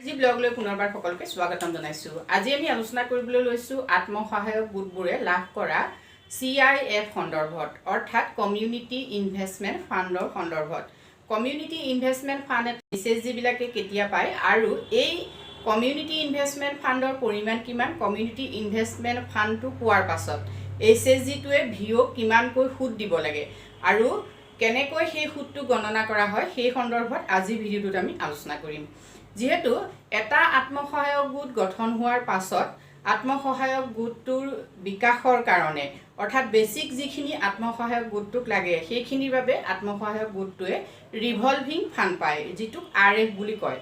G blog লৈ পুনৰবাৰ সকলোকে স্বাগতম জনাইছো। আজি আমি আলোচনা কৰিবলৈ লৈছো আত্মসহায়ক গোটবোৰে লাভ কৰা CIF সন্দৰ্ভত অৰ্থাৎ কমিউনিটি ইনভেষ্টমেন্ট ফাণ্ডৰ সন্দৰ্ভত। কমিউনিটি ইনভেষ্টমেন্ট ফাণ্ড SHG বিলাকে কেতিয়া পায় আৰু এই কমিউনিটি ইনভেষ্টমেন্ট ফাণ্ডৰ পৰিমাণ কিমান, কমিউনিটি ইনভেষ্টমেন্ট ফাণ্ডটো পোৱাৰ পাছত SHG টোৱে ভিও কিমানকৈ সুদ দিব লাগে আৰু কেনেকৈ সেই সুদটো গণনা কৰা হয় সেই সন্দৰ্ভত আজি ভিডিওটোত আমি আলোচনা কৰিম। যেহেতু এটা আত্মসহায়ক গোট গঠন হোৱাৰ পাছত আত্মসহায়ক গোটটোৰ বিকাশৰ কাৰণে অৰ্থাৎ বেসিক যিখিনি আত্মসহায়ক গোটটোক লাগে সেইখিনিৰ বাবে আত্মসহায়ক গোটটোৱে ৰিভলভিং ফাণ্ড পায়, যিটোক RF বুলি কয়।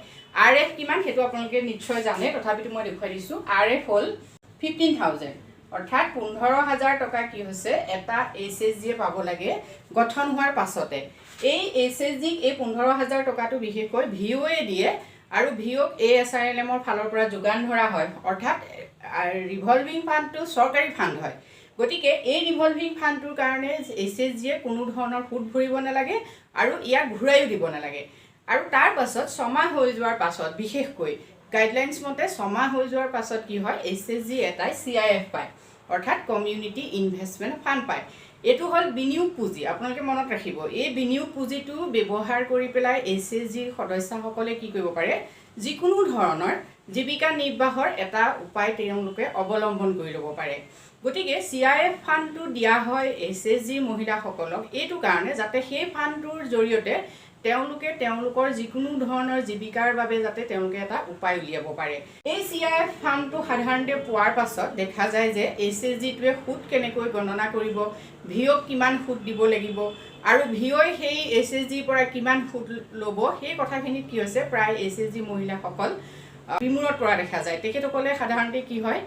RF কিমান সেইটো আপোনালোকে নিশ্চয় জানে, তথাপিতো মই দেখুৱাই দিছো। RF হ'ল 15,000 অৰ্থাৎ 15,000 টকা কি হৈছে এটা SHG পাব লাগে গঠন হোৱাৰ পাছতে। এই SHG এই 15,000 টকাটো বিশেষকৈ ভিওয়ে দিয়ে আৰু ভিওক ASRLM ফালৰ পৰা যোগান ধৰা হয়, অৰ্থাৎ ৰিভলভিং ফাণ্ডটো চৰকাৰী ফাণ্ড হয়। গতিকে এই ৰিভলভিং ফাণ্ডটোৰ কাৰণে SHGয়ে কোনো ধৰণৰ সুদ ভৰিব নালাগে আৰু ইয়াক ঘূৰাইও দিব নালাগে। আৰু তাৰ পাছত 6 মাহ হৈ যোৱাৰ পাছত বিশেষকৈ গাইডলাইনছ মতে 6 মাহ হৈ যোৱাৰ পাছত কি হয় SHG এটাই CIF পায়, অৰ্থাৎ কমিউনিটি ইনভেষ্টমেন্ট ফাণ্ড পায়। এটো হল বিনিয়োগ পুঁজি। আপোনালোকে মনত ৰাখিব, এই বিনিয়োগ পুঁজিটো ব্যৱহাৰ কৰি পেলাই SHGৰ সদস্যসকলে কি কৰিব পাৰে, যিকোনো ধৰণৰ জীৱিকা নিৰ্বাহৰ এটা উপায় তেওঁলোকে অৱলম্বন কৰি ল'ব পাৰে। গতিকে CIF ফাণ্ডটো দিয়া হয় SHG মহিলাসকলক এইটো কাৰণে যাতে সেই ফাণ্ডটোৰ জৰিয়তে তেওঁলোকে তেওঁলোকৰ যিকোনো ধৰণৰ জীৱিকাৰ বাবে যাতে তেওঁলোকে এটা উপায় উলিয়াব পাৰে। এই CIF ফাণ্ডটো সাধাৰণতে পোৱাৰ পাছত দেখা যায় যে SHGটোৱে সুদ কেনেকৈ গণনা কৰিব, ভিওক কিমান সুদ দিব লাগিব আৰু ভিওই সেই SHGৰ পৰা কিমান সুদ ল'ব সেই কথাখিনিত কি হৈছে প্ৰায় SHG মহিলাসকল বিমূৰত পৰা দেখা যায়। তেখেতসকলে সাধাৰণতে কি হয়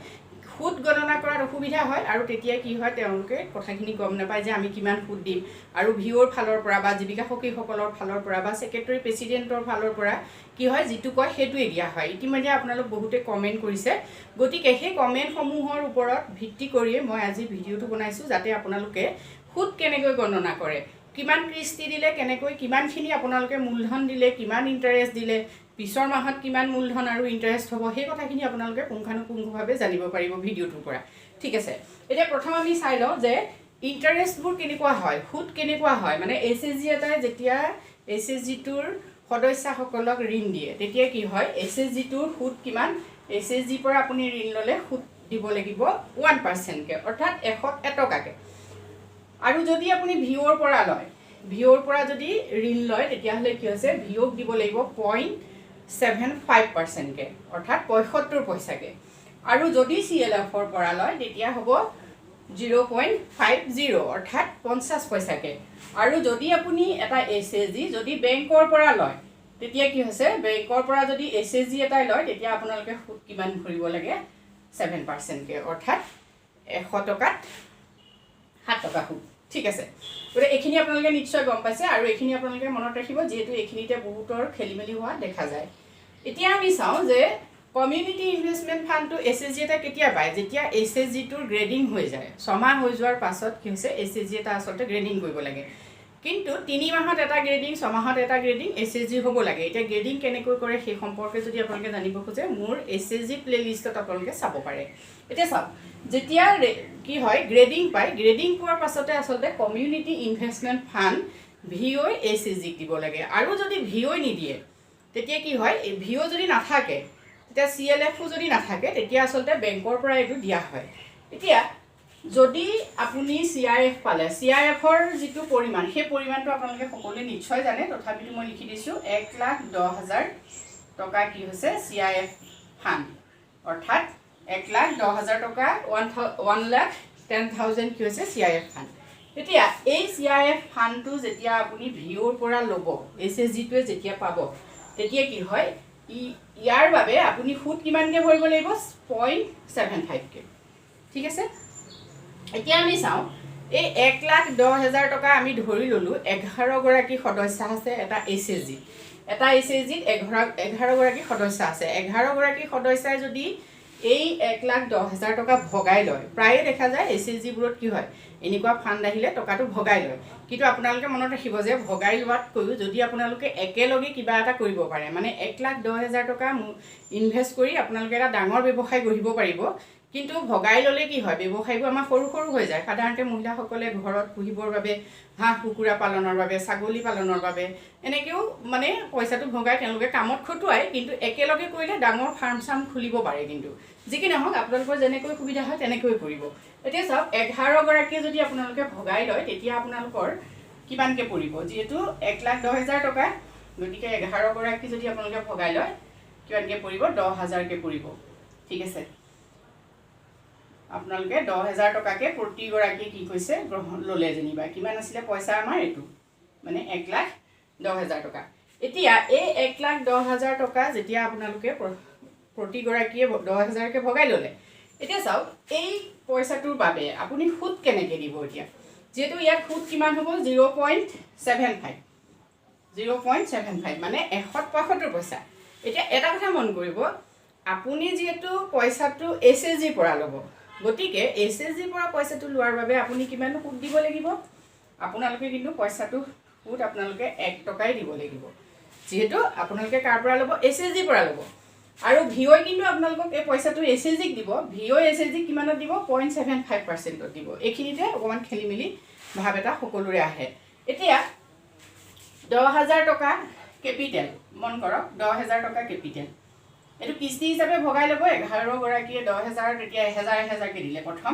সুদ গণনা কৰাত অসুবিধা হয় আৰু তেতিয়া কি হয় তেওঁলোকে কথাখিনি গম নাপায় যে আমি কিমান সুদ দিম আৰু ভিওৰ ফালৰ পৰা বা জীৱিকা সখীসকলৰ ফালৰ পৰা বা সেক্ৰেটাৰী প্ৰেচিডেণ্টৰ ফালৰ পৰা কি হয় যিটো কয় সেইটোৱে দিয়া হয়। ইতিমধ্যে আপোনালোক বহুতে কমেন্ট কৰিছে, গতিকে সেই কমেন্টসমূহৰ ওপৰত ভিত্তি কৰি মই আজি ভিডিওটো বনাইছো যাতে আপোনালোকে সুদ কেনেকৈ গণনা কৰে, কিমান কিস্তি দিলে কেনেকৈ কিমানখিনি আপোনালোকে মূলধন দিলে কিমান ইন্টাৰেষ্ট দিলে পিছৰ মাহত কিমান মূলধন আৰু ইন্টাৰেষ্ট হ'ব সেই কথাখিনি আপোনালোকে পুংখানুপুংখভাৱে জানিব পাৰিব ভিডিওটোৰ পৰা। ঠিক আছে, এতিয়া প্ৰথম আমি চাই লওঁ যে ইন্টাৰেষ্টবোৰ কেনেকুৱা হয়, সুদ কেনেকুৱা হয়। মানে SHG এটাই যেতিয়া SHGটোৰ সদস্যসকলক ঋণ দিয়ে তেতিয়া কি হয় SHGটোৰ সুদ কিমান, SHGৰ পৰা আপুনি ঋণ ল'লে সুদ দিব লাগিব 1% কে অৰ্থাৎ 100 টকাকে। আৰু যদি আপুনি ভিওৰ পৰা লয়, ভিওৰ পৰা যদি ঋণ লয় তেতিয়াহ'লে কি হৈছে ভিওক দিব লাগিব 0.75% কে অৰ্থাৎ 75 পইচাকে। আৰু যদি CLFৰ পৰা লয় তেতিয়া হ'ব 0.50 অৰ্থাৎ 50 পইচাকে। আৰু যদি আপুনি এটা SHG যদি বেংকৰ পৰা লয় তেতিয়া কি হৈছে বেংকৰ পৰা যদি SHG এটা লয় তেতিয়া আপোনালোকে সুদ কিমান ভৰিব লাগে 7% কে অৰ্থাৎ 100 টকাত 7 টকা সুদ। ঠিক আছে, গতিকে এইখিনি আপোনালোকে নিশ্চয় গম পাইছে আৰু এইখিনি আপোনালোকে মনত ৰাখিব যিহেতু এইখিনিতে বহুতৰ খেলিমেলি হোৱা দেখা যায়। এতিয়া আমি চাওঁ যে কমিউনিটি ইনভেষ্টমেন্ট ফাণ্ডটো SHG এটা কেতিয়া পায়, যেতিয়া SHGটোৰ গ্ৰেডিং হৈ যায়। 6 মাহ হৈ যোৱাৰ পাছত কি হৈছে SHG এটা আচলতে গ্ৰেডিং কৰিব লাগে, কিন্তু 3 মাহত এটা গ্ৰেডিং 6 মাহত এটা গ্ৰেডিং SHG হ'ব লাগে। এতিয়া গ্ৰেডিং কেনেকৈ কৰে সেই সম্পৰ্কে যদি আপোনালোকে জানিব খোজে মোৰ SHG প্লেলিষ্টত আপোনালোকে চাব পাৰে। এতিয়া চাওক যেতিয়া কি হয় গ্ৰেডিং পায়, গ্ৰেডিং পোৱাৰ পাছতে আচলতে কমিউনিটি ইনভেষ্টমেন্ট ফাণ্ড ভিওই SHG দিব লাগে। আৰু যদি ভিওই নিদিয়ে তেতিয়া কি হয় ভিও যদি নাথাকে তেতিয়া CLFও যদি নাথাকে তেতিয়া আচলতে বেংকৰ পৰা এইটো দিয়া হয়। এতিয়া যদি আপুনি CIF পালে, CIFৰ যিটো পৰিমাণ সেই পৰিমাণটো আপোনালোকে সকলোৱে নিশ্চয় জানে, তথাপিতো মই লিখি দিছো 1,10,000 টকা কি হৈছে CIF ফাণ্ড অৰ্থাৎ 1,10,000 টকা 1,10,000 কি হৈছে CIF ফাণ্ড। এতিয়া এই CIF ফাণ্ডটো যেতিয়া আপুনি ভিওৰ পৰা ল'ব SHGটোৱে যেতিয়া পাব তেতিয়া কি হয় ইয়াৰ বাবে আপুনি সুদ কিমানকে ভৰিব লাগিব 0.75 কে। ঠিক আছে, এতিয়া আমি চাওঁ এই 1,10,000 টকা আমি ধৰি ললো 11 গৰাকী সদস্য আছে এটা SHG, এটা SHGত 11 গৰাকী সদস্য আছে। 11 গৰাকী সদস্যই যদি এই 1,10,000 টকা ভগাই লয় প্ৰায়ে দেখা যায় SHG বোৰত কি হয় এনেকুৱা ফান্ড আহিলে টকাটো ভগাই লয় কিন্তু আপোনালোকে মনত ৰাখিব যে ভগাই লোৱাতকৈ যদি আপোনালোকে একেলগে কিবা এটা কৰিব পাৰে মানে 1,10,000 টকা ইনভেষ্ট কৰি আপোনালোকে এটা ডাঙৰ ব্যৱসায় গঢ়িব পাৰিব কিন্তু ভগাই ললে কি হয় ব্যৱসায়বোৰ আমাৰ সৰু সৰু হৈ যায় সাধাৰণতে মহিলাসকলে ঘৰত পুহিবৰ বাবে হাঁহ কুকুৰা পালনৰ বাবে ছাগলী পালনৰ বাবে এনেকেও মানে পইচাটো ভগাই তেওঁলোকে কামত খটুৱাই কিন্তু একেলগে কৰিলে ডাঙৰ ফাৰ্ম সাম খুলিব পাৰে কিন্তু যিকি নহওক আপোনালোকৰ যেনেকৈ সুবিধা হয় তেনেকৈ কৰিব এতিয়া চাওক 11 গৰাকী যদি আপোনালোকে ভগাই লয় তেতিয়া আপোনালোকৰ কিমানকে পৰিব যেহেতু 1,10,000 টকা গতিকে 11 গৰাকী যদি আপোনালোকে ভগাই লয় কিমানকে পৰিব 10,000 কে পৰিব ঠিক আছে আপোনালোকে 10,000 টকাকে প্ৰতি গৰাকী কি কৈছে গ্ৰহণ ললে যেনিবা কিমান আছিল পইচা আমাৰ এটো মানে 1,10,000 টকা এতিয়া এই 1,10,000 টকা যেতিয়া আপোনালোকে প্ৰতি গৰাকীয়ে 10,000 কে ভগাই ললে এতিয়া চাও এই পইচাটোৰ বাবে আপুনি সুদ কেনেকে দিব এতিয়া যেহেতু ইয়াত সুদ কিমান হ'ব 0.75 মানে 175 পইচা এতিয়া এটা কথা মন কৰিব আপুনি যেহেতু পইচাটো SHG পৰা ল'ব গতিকে SHG পৰা পইচাটো লোৱাৰ বাবে আপুনি কিমান সুদ দিব লাগিব আপোনালোকে কিন্তু পইচাটো সুদ আপোনালোকে 1 টকাই দিব লাগিব যেহেতু আপোনালোকে কাৰ পৰা ল'ব SHG পৰা ল'ব আৰু ভিঅ কিন্তু আপোনালোকক এই পইচাটো SHG দিব ভিঅ SHG কিমানত দিব 0.75% দিব এইখিনিতে অকমান খেলিমেলি ভাব এটা সকলোৰে আহে এতিয়া 10,000 টকা কেপিটেল মন কৰক 10,000 টকা কেপিটেল এটো কিস্তি হিচাপে ভগাই ল'ব 11 গৰাকীয়ে 10,000 তেতিয়া 1,000 কে দিলে প্ৰথম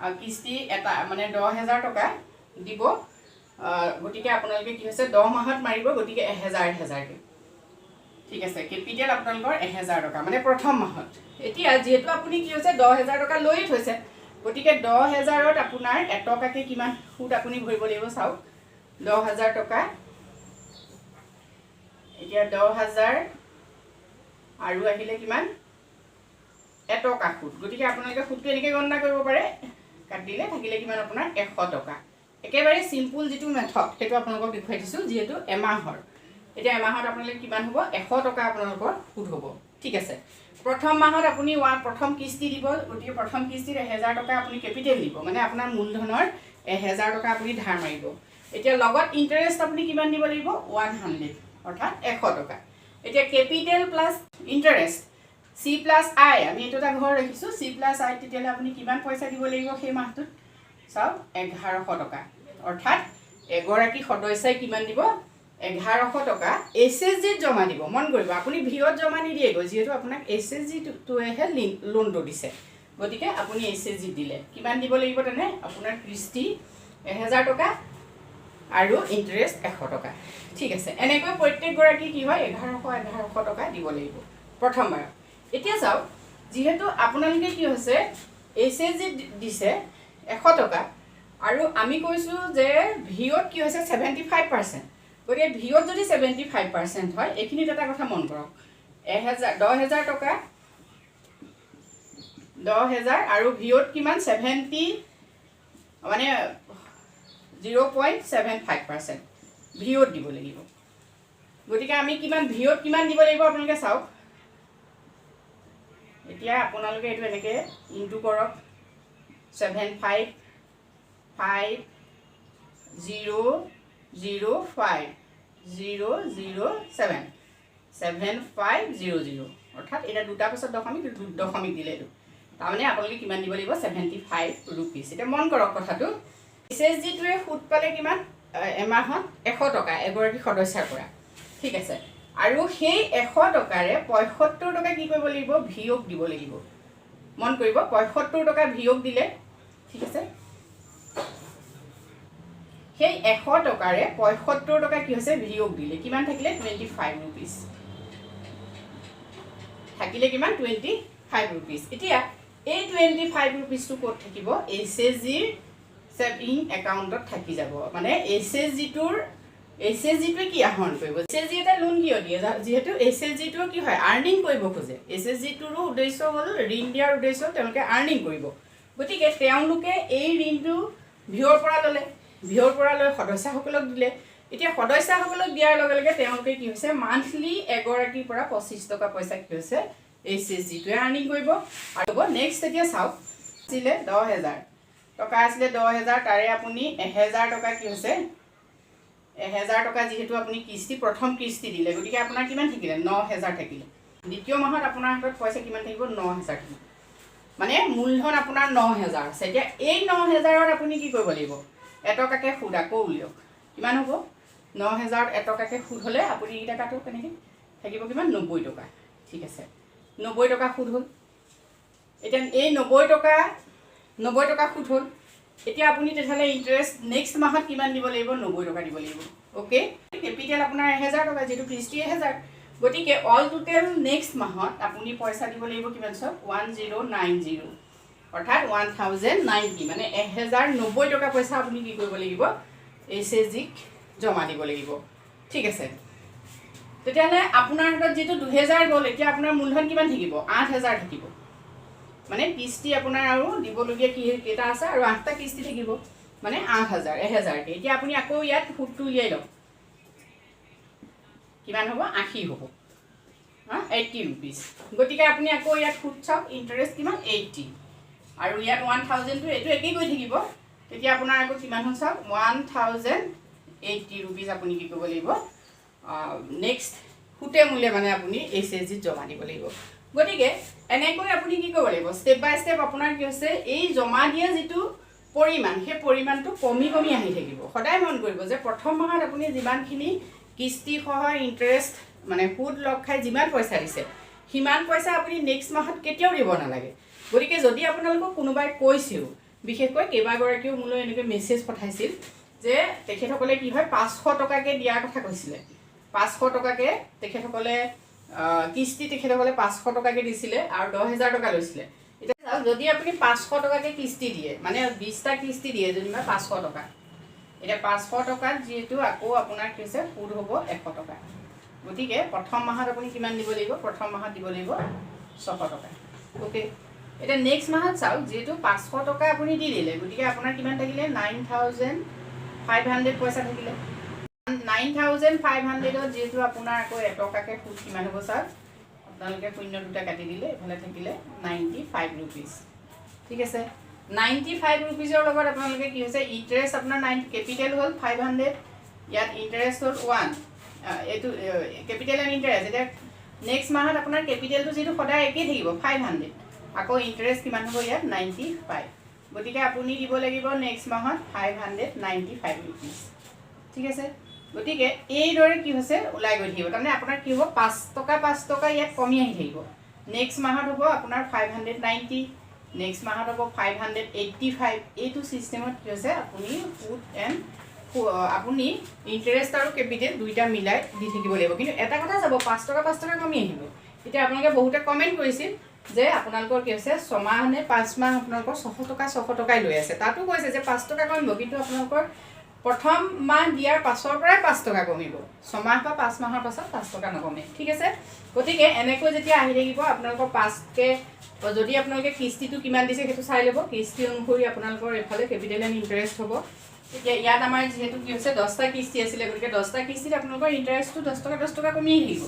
আৰু কিস্তি এটা মানে 10,000 টকা দিব গতিকে আপোনালোকে কি হৈছে 10 মাহত মাৰিব গতিকে 1,000 কে ঠিক আছে কেপিটেল আপোনালোকৰ 1,000 টকা মানে প্ৰথম মাহত এতিয়া যেহেতু আপুনি কি হৈছে 10,000 টকা লৈ থৈছে গতিকে 10,000ত আপোনাৰ 1 টকাকে কিমান সুদ আপুনি ভৰিব লাগিব চাওক 10,000 টকা এতিয়া 10,000 আৰু আহিলে কিমান 1 টকা সুদ গতিকে আপোনালোকে সুদটো এনেকৈ গণনা কৰিব পাৰে কাটিলে থাকিলে কিমান আপোনাৰ 100 টকা একেবাৰে সিম্পল যেটো মেথড সেইটো আপোনালোকক দেখুৱাই দিছো যেহেতু এমাহৰ এতিয়া এমাহত আপোনালোকে কিমান হ'ব 100 টকা আপোনালোকৰ সুদ হ'ব ঠিক আছে প্ৰথম মাহত আপুনি প্ৰথম কিস্তি দিব গতিকে প্ৰথম কিস্তিত 1,000 টকা আপুনি কেপিটেল দিব মানে আপোনাৰ মূলধনৰ 1,000 টকা আপুনি ধাৰ মাৰিব এতিয়া লগত ইন্টাৰেষ্ট আপুনি কিমান দিব লাগিব 100 অৰ্থাৎ 100 টকা এতিয়া capital plus interest C plus I আমি এটোটা ঘৰ ৰাখিছো C প্লাস I তেতিয়ালে আপুনি কিমান পইচা দিব লাগিব সেই মাহটোত সব 1,100 টকা অৰ্থাৎ এগৰাকী সদস্যই কিমান দিব 1,100 টকা SHG জমা দিব মন কৰিব আপুনি ভিঅত জমা নিদিয়ে যেহেতু আপোনাক SHG তোহে লোনটো দিছে গতিকে আপুনি SHG দিলে কিমান দিব লাগিব তেনে আপোনাৰ কিস্তি 1,000 টকা আৰু ইন্টাৰেস্ট 100 টকা ঠিক আছে এনেকৈ প্ৰত্যেক গৰাকী কি হয় 1,100 টকা দিব লাগিব প্ৰথমবাৰ এতিয়া চাও যেহেতু আপোনালোকে কি হৈছে SHG দিছে 100 টকা আৰু আমি কৈছো যে ভিঅত কি হৈছে 75% গতিকে ভিঅত যদি 75% হয় এখিনিত এটা কথা মন কৰক 10,000 টকা 10,000 আৰু ভিঅত কিমান 70 মানে 0.75% ভিঅত দিব লাগিব গতিকে আমি কিমান ভিঅত কিমান দিব লাগিব আপোনালোকে চাওক এতিয়া আপোনালোকে এটো এনেকে ইনটু কৰক 75 5 0 0 5 0 0 7 7500 অৰ্থাৎ এটা দুটা পাছত দশমিক দিলে এটো তাৰমানে আপোনালোকে কিমান দিব লাগিব 75 रुपीस এটা মন কৰক কথাটো SHG টোৱে সুদ পালে কিমান এমাহত 100 টকা এগৰাকী সদস্যৰ পৰা ঠিক আছে আৰু সেই 100 টকাৰে 75 টকা কি কৰিব লাগিব ভিঅক দিব লাগিব মন কৰিব 75 টকা ভিঅক দিলে ঠিক আছে সেই 100 টকাৰে 75 টকা কি হৈছে ভিঅক দিলে কিমান থাকিলে 25 रुपीस থাকিলে কিমান 25 रुपीस এতিয়া এই 25 रुपीस টো ক'ত থাকিব SHG সেভিং একাউন্টত থাকি যাব মানে SHG টোৰ SHG টো কি আহৰণ কৰিব SHG এটা লোন কিয় দিয়ে যেহেতু SHG টো কি হয় আৰ্নিং কৰিব খোজে SHG টোৰ উদ্দেশ্য হল ঋণ দিয়াৰ উদ্দেশ্য তেওঁলোকে আৰ্নিং কৰিব গতিকে তেওঁলোকে এই ঋণটো ভিঅৰ পৰা ললে ভিঅৰ পৰা লৈ সদস্যসকলক দিলে এতিয়া সদস্যসকলক দিয়াৰ লগে লগে তেওঁলোকে কি হৈছে মান্থলি এগৰাকীৰ পৰা 25 টকা পইচা কি হৈছে SHG টোৱে আৰ্নিং কৰিব আৰু নেক্সট এতিয়া চাওক আছিলে 10,000 টকা আছিলে 10,000 তাৰে আপুনি 1,000 টকা কি হৈছে 1,000 টকা যেহেতু আপুনি কিস্তি প্ৰথম কিস্তি দিলে গতিকে আপোনাৰ কিমান থাকিলে 9,000 থাকিলে দ্বিতীয় মাহত আপোনাৰ হাতত পইচা কিমান থাকিব 9,000 থাকিব মানে মূলধন আপোনাৰ 9,000 আছে এতিয়া এই 9,000ত আপুনি কি কৰিব লাগিব এটকাকে সুদ আকৌ উলিয়াওক কিমান হ'ব 9,000 এটকাকে সুদ হ'লে আপুনি এইটা কাটো কেনেকৈ থাকিব কিমান 90 টকা ঠিক আছে 90 টকা সুদ হ'ল এতিয়া এই 90 টকা সুদ হ'ল এতিয়া আপুনি তেতিয়াহ'লে ইণ্টাৰেষ্ট নেক্সট মাহত কিমান দিব লাগিব 90 টকা দিব লাগিব ওকে কেপিটেল আপোনাৰ 1,000 টকা যেটো কিস্তি 1,000 গতিকে অল টোটেল নেক্সট মাহত আপুনি পইচা দিব লাগিব কিমান চাওক 1090 অৰ্থাৎ 1090 মানে 1,090 টকা পইচা আপুনি কি কৰিব লাগিব SHG জমা দিব লাগিব ঠিক আছে তেতিয়াহ'লে আপোনাৰ হাতত যেটো 2,000 গ'ল এতিয়া আপোনাৰ মূলধন কিমান থাকিব 8,000 থাকিব মানে কিস্তি আপোনাৰ আৰু দিবলগীয়া কি কেটা আছে আৰু 8টা কিস্তি থাকিব মানে 8,000 1,000 কে এতিয়া আপুনি আকৌ ইয়াত সুদটো উলিয়াই লওক কিমান হ'ব 80 হ'ব 80 rupees গতিকে আপুনি আকৌ ইয়াত সুদ চাওক ইন্টাৰেষ্ট কিমান 80 আৰু ইয়াত 1,000 টো এটো একেই গৈ থাকিব তেতিয়া আপোনাৰ আকৌ কিমান হ'ল চাওক 1,080 rupees আপুনি কি কৰিব লাগিব নেক্সট সুতে মূল্য মানে আপুনি SHG জমা দিব লাগিব গতিকে এনেকৈ আপুনি কি কৰিব লাগিব স্টেপ বাই স্টেপ আপোনাৰ কি হৈছে এই জমা দিয়া যেটো পৰিমাণ সেই পৰিমাণটো কমি কমি আহি থাকিব সদায় মন কৰিব যে প্ৰথম মাহত আপুনি যিমানখিনি কিস্তি সহ ইন্টাৰেষ্ট মানে সুদ লগ খাই যিমান পইচা দিছে হিমান পইচা আপুনি নেক্সট মাহত কেতিয়াও দিব নালাগে গতিকে যদি আপোনালোকক কোনোবাই কৈছিল বিশেষকৈ কেইবাগৰাকীও মোলৈ এনেকৈ মেছেজ পঠাইছিল যে তেখেতসকলে কি হয় 500 টকাকে দিয়াৰ কথা কৈছিলে 500 টকাকে তেখেতসকলে কিস্তি তেখেতসকলে 500 টকাকে দিছিলে আৰু 10,000 টকা লৈছিলে এতিয়া যদি আপুনি 500 টকাকে কিস্তি দিয়ে মানে 20টা কিস্তি দিয়ে যেনিবা 500 টকা এটা 500 টকাত যেহেতু আকৌ আপোনাৰ কি হৈছে সুদ হ'ব 100 টকা গতিকে প্ৰথম মাহত আপুনি কিমান দিব লাগিব প্ৰথম মাহত দিব লাগিব 600 টকা ওকে এটা নেক্সট মাহত চাও যেহেতু 500 টকা আপুনি দি দিলে গতিকে আপোনাৰ কিমান থাকিলে 9,500 পইচা থাকিলে 9,500 যেহেতু আপোনাৰ আকৌ এটকাকে সুদ কিমান হ'ব চাওক আপোনালোকে শূন্য দুটা কাটি দিলে এফালে থাকিলে 95 rupees ঠিক আছে 95 rupeesৰ লগত আপোনালোকে কি হৈছে ইন্টাৰেষ্ট আপোনাৰ 9 কেপিটেল হ'ল 500 ইয়াত ইন্টাৰেষ্ট হ'ল 1 এটো কেপিটেল এণ্ড ইন্টাৰেষ্ট এটা নেক্সট মাহত আপোনাৰ কেপিটেলটো যেটো সদায় একেই থাকিব 500 আকৌ ইন্টাৰেষ্ট কিমান হ'ব ইয়াত 95 গতিকে আপুনি দিব লাগিব নেক্সট মাহত 595 rupees ঠিক আছে গতিকে এই দৰে কি হৈছে উলাই গৈ থাকিব তাৰমানে আপোনাৰ কি হ'ব 5 টকা ইয়াত কমি আহি থাকিব নেক্সট মাহত হ'ব আপোনাৰ 590 নেক্সট মাহত হ'ব 585 এইটো সিস্টেমত কি হৈছে আপুনি ফুড এণ্ড আপুনি ইন্টাৰেষ্ট আৰু কেপিটেল দুইটা মিলাই দি থাকিব লাগিব কিন্তু এটা কথা চাব 5 টকা কমি আহিব এতিয়া আপোনালোকে বহুতে কমেন্ট কৰিছিল যে আপোনালোকৰ কি হৈছে 6 মাহ নে 5 মাহ আপোনালোকৰ 600 টকাই লৈ আছে তাতো কৈছে যে 5 টকা কমিব কিন্তু আপোনালোকৰ প্ৰথম মাহ দিয়াৰ পাছৰ পৰাই 5 টকা কমিব 6 মাহ বা 5 মাহৰ পাছত 5 টকা নকমে ঠিক আছে গতিকে এনেকৈ যেতিয়া আহি থাকিব আপোনালোকৰ 5 কে যদি আপোনালোকে কিস্তিটো কিমান দিছে সেইটো চাই ল'ব কিস্তি অনুসৰি আপোনালোকৰ এফালে কেপিটেল এণ্ড ইন্টাৰেষ্ট হ'ব এতিয়া ইয়াত আমাৰ যেহেতু কি হৈছে 10টা কিস্তি আছিলে গতিকে 10টা কিস্তিত আপোনালোকৰ ইন্টাৰেষ্টটো 10 টকা কমি আহিব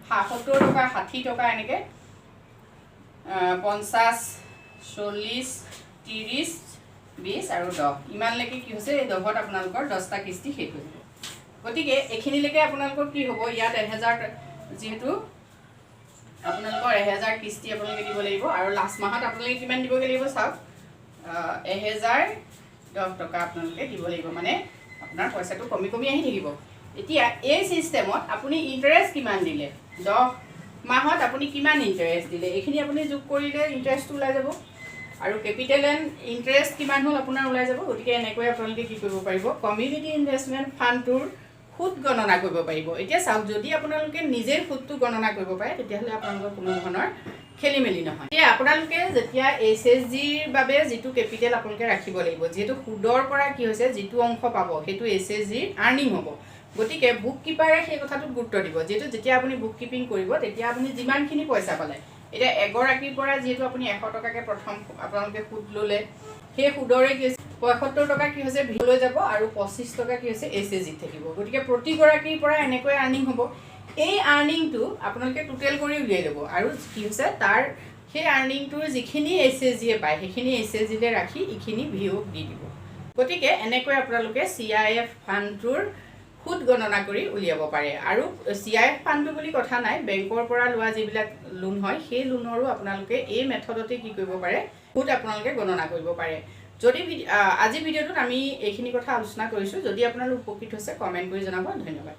70 টকা 60 টকা এনেকৈ 50 40 30 20 আৰু 10 ইমানলৈকে কি হৈছে এই 10ত আপোনালোকৰ 10টা কিস্তি শেষ হৈ যাব গতিকে এখিনিলৈকে আপোনালোকৰ কি হ'ব ইয়াত 1,000 যেহেতু আপোনালোকৰ 1,000 কিস্তি আপোনালোকে দিব লাগিব আৰু লাষ্ট মাহত আপোনালোকে কিমান দিব লাগিব চাওক 1,010 টকা আপোনালোকে দিব লাগিব মানে আপোনাৰ পইচাটো কমি কমি আহি থাকিব এতিয়া এই সিস্টেমত আপুনি ইন্টাৰেষ্ট কিমান দিলে 10 মাহত আপুনি কিমান ইন্টাৰেষ্ট দিলে এইখিনি আপুনি যোগ কৰিলে ইন্টাৰেষ্টটো ওলাই যাব আৰু কেপিটেল এণ্ড ইন্টাৰেষ্ট কিমান হ'ল আপোনাৰ ওলাই যাব গতিকে এনেকৈ আপোনালোকে কি কৰিব পাৰিব কমিউনিটি ইনভেষ্টমেন্ট ফাণ্ডটোৰ সুদ গণনা কৰিব পাৰিব এতিয়া চাওক যদি আপোনালোকে নিজে সুদটো গণনা কৰিব পাৰে তেতিয়াহ'লে আপোনালোকৰ কোনো ধৰণৰ খেলিমেলি নহয় এতিয়া আপোনালোকে যেতিয়া SHGৰ বাবে যেটো কেপিটেল আপোনালোকে ৰাখিব লাগিব যেটো সুদৰ পৰা কি হৈছে যেটো অংশ পাব সেইটো SHGৰ আৰ্নিং হ'ব গতিকে বুক কিপাৰে সেই কথাটোত গুৰুত্ব দিব যেটো যেতিয়া আপুনি বুক কিপিং কৰিব তেতিয়া আপুনি যিমানখিনি পইচা পালে এটা এগৰাকীৰ পৰা যেটো আপুনি 100 টকাকে প্ৰথম আপোনালোকে সুদ ললে সেই সুদৰে কি 75 টকা কি হৈছে ভিলৈ যাব আৰু 25 টকা কি হৈছে SHG থাকিব গতিকে প্ৰতি গৰাকীৰ পৰা এনেকৈ আৰ্নিং হ'ব এই আৰ্নিংটো আপোনালোকে টোটেল কৰি উলিয়াই ল'ব আৰু কি হৈছে তাৰ সেই আৰ্নিংটোৰ যিখিনি SHG পায় সেইখিনি SHG ৰাখি এইখিনি ভিঅ'ক দি দিব। গতিকে এনেকৈ আপোনালোকে CIF ফাণ্ডটোৰ সুদ গণনা কৰি উলিয়াব পাৰে। আৰু CIF ফাণ্ডটো বুলি কথা নাই, বেংকৰ পৰা লোৱা যিবিলাক লোন হয় সেই লোনৰো আপোনালোকে এই মেথডতে কি কৰিব পাৰে, সুদ আপোনালোকে গণনা কৰিব পাৰে। যদি আজি ভিডিঅ'টোত আমি এইখিনি কথা আলোচনা কৰিছোঁ, যদি আপোনালোক উপকৃত হৈছে কমেণ্ট কৰি জনাব। ধন্যবাদ।